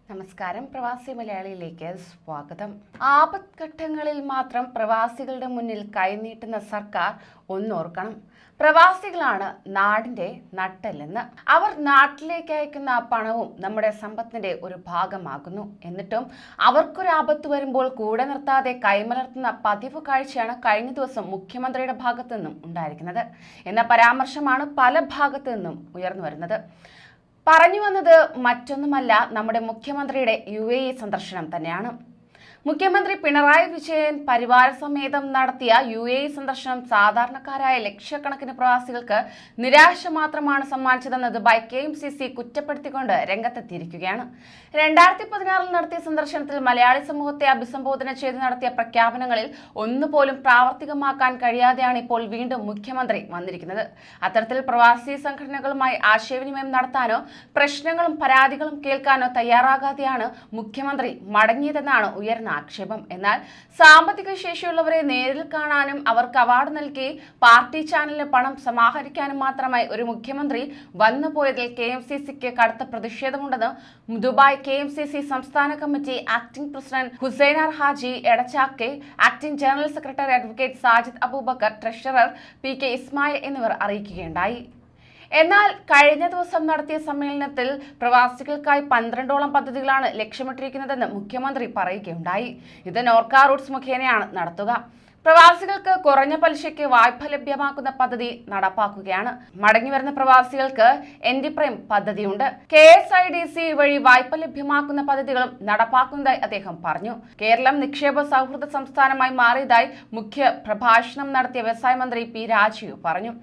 നമസ്കാരം. പ്രവാസി മലയാളിയിലേക്ക് സ്വാഗതം. ആപത്ഘട്ടങ്ങളിൽ മാത്രം പ്രവാസികളുടെ മുന്നിൽ കൈനീട്ടുന്ന സർക്കാർ ഒന്നോർക്കണം. പ്രവാസികളാണ് നാടിന്റെ നട്ടെല്ലെന്ന്. അവർ നാട്ടിലേക്ക് അയക്കുന്ന പണവും നമ്മുടെ സമ്പത്തിന്റെ ഒരു ഭാഗമാകുന്നു. എന്നിട്ടും അവർക്കൊരാപത്ത് വരുമ്പോൾ കൂടെ നിർത്താതെ കൈമലർത്തുന്ന പതിവ് കാഴ്ചയാണ് കഴിഞ്ഞ ദിവസം മുഖ്യമന്ത്രിയുടെ ഭാഗത്തു നിന്നും ഉണ്ടായിരിക്കുന്നത് എന്ന പരാമർശമാണ് പല ഭാഗത്തു നിന്നും ഉയർന്നു വരുന്നത്. പറഞ്ഞു വന്നത് മറ്റൊന്നുമല്ല, നമ്മുടെ മുഖ്യമന്ത്രിയുടെ UAE സന്ദർശനം തന്നെയാണ്. മുഖ്യമന്ത്രി പിണറായി വിജയൻ പരിവാര സമേതം നടത്തിയ UAE സന്ദർശനം സാധാരണക്കാരായ ലക്ഷക്കണക്കിന് പ്രവാസികൾക്ക് നിരാശ മാത്രമാണ് സമ്മാനിച്ചതെന്ന് ദുബായ് KMCC കുറ്റപ്പെടുത്തിക്കൊണ്ട് രംഗത്തെത്തിയിരിക്കുകയാണ്. 2016 നടത്തിയ സന്ദർശനത്തിൽ മലയാളി സമൂഹത്തെ അഭിസംബോധന ചെയ്ത് നടത്തിയ പ്രഖ്യാപനങ്ങളിൽ ഒന്നുപോലും പ്രാവർത്തികമാക്കാൻ കഴിയാതെയാണ് ഇപ്പോൾ വീണ്ടും മുഖ്യമന്ത്രി വന്നിരിക്കുന്നത്. അത്തരത്തിൽ പ്രവാസി സംഘടനകളുമായി ആശയവിനിമയം നടത്താനോ പ്രശ്നങ്ങളും പരാതികളും കേൾക്കാനോ തയ്യാറാകാതെയാണ് മുഖ്യമന്ത്രി മടങ്ങിയതെന്നാണ് ഉയർന്ന ആക്ഷേപം. എന്നാൽ സാമ്പത്തിക ശേഷിയുള്ളവരെ നേരിൽ കാണാനും അവർക്ക് അവാർഡ് നൽകി പാർട്ടി ചാനലിന് പണം സമാഹരിക്കാനും മാത്രമായി ഒരു മുഖ്യമന്ത്രി വന്നുപോയതിൽ KMCCക്ക് കടുത്ത പ്രതിഷേധമുണ്ടെന്ന് ദുബായ് KMCC സംസ്ഥാന committee acting president Husainar Haji Edachakke, acting general secretary advocate Sajid Abubakar, treasurer PK Ismail എന്നിവർ അറിയിക്കുകയുണ്ടായി. എന്നാൽ കഴിഞ്ഞ ദിവസം നടത്തിയ സമ്മേളനത്തിൽ പ്രവാസികൾക്കായി 12ഓളം പദ്ധതികളാണ് ലക്ഷ്യമിട്ടിരിക്കുന്നതെന്ന് മുഖ്യമന്ത്രി പറയുകയുണ്ടായി. ഇത് നോർക്ക റൂട്ട്സ് മുഖേനയാണ് നടത്തുക. പ്രവാസികൾക്ക് കുറഞ്ഞ പലിശയ്ക്ക് വായ്പ ലഭ്യമാക്കുന്ന പദ്ധതി നടപ്പാക്കുകയാണ്. മടങ്ങിവരുന്ന പ്രവാസികൾക്ക് എൻഡിപ്രൈം പദ്ധതിയുണ്ട്. KSIDC വഴി വായ്പ ലഭ്യമാക്കുന്ന പദ്ധതികളും നടപ്പാക്കുന്നതായി അദ്ദേഹം പറഞ്ഞു. കേരളം നിക്ഷേപ സൗഹൃദ സംസ്ഥാനമായി മാറിയതായി മുഖ്യ പ്രഭാഷണം നടത്തിയ വ്യവസായ മന്ത്രി P രാജീവ് പറഞ്ഞു.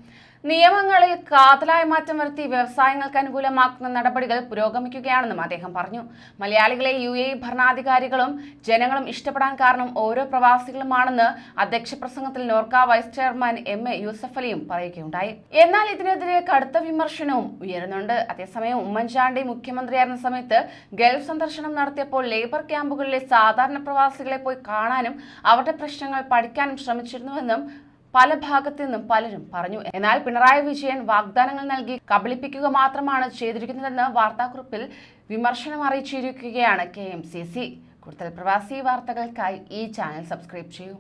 നിയമങ്ങളിൽ കാതലായ മാറ്റം വരുത്തി വ്യവസായങ്ങൾക്ക് അനുകൂലമാക്കുന്ന നടപടികൾ പുരോഗമിക്കുകയാണെന്നും അദ്ദേഹം പറഞ്ഞു. മലയാളികളെ UAE ഭരണാധികാരികളും ജനങ്ങളും ഇഷ്ടപ്പെടാൻ കാരണം ഓരോ പ്രവാസികളുമാണെന്ന് അധ്യക്ഷ പ്രസംഗത്തിൽ നോർക്ക വൈസ് ചെയർമാൻ MA യൂസഫലിയും പറയുകയുണ്ടായി. എന്നാൽ ഇതിനെതിരെ കടുത്ത വിമർശനവും ഉയരുന്നുണ്ട്. അതേസമയം ഉമ്മൻചാണ്ടി മുഖ്യമന്ത്രിയായിരുന്ന സമയത്ത് ഗൾഫ് സന്ദർശനം നടത്തിയപ്പോൾ ലേബർ ക്യാമ്പുകളിലെ സാധാരണ പ്രവാസികളെ പോയി കാണാനും അവരുടെ പ്രശ്നങ്ങൾ പഠിക്കാനും ശ്രമിച്ചിരുന്നുവെന്നും പല ഭാഗത്തു നിന്നും പലരും പറഞ്ഞു. എന്നാൽ പിണറായി വിജയൻ വാഗ്ദാനങ്ങൾ നൽകി കബളിപ്പിക്കുക മാത്രമാണ് ചെയ്തിരിക്കുന്നതെന്ന് വാർത്താക്കുറിപ്പിൽ വിമർശനം അറിയിച്ചിരിക്കുകയാണ് KMCC. കൂടുതൽ പ്രവാസി വാർത്തകൾക്കായി ഈ ചാനൽ സബ്സ്ക്രൈബ് ചെയ്യൂ.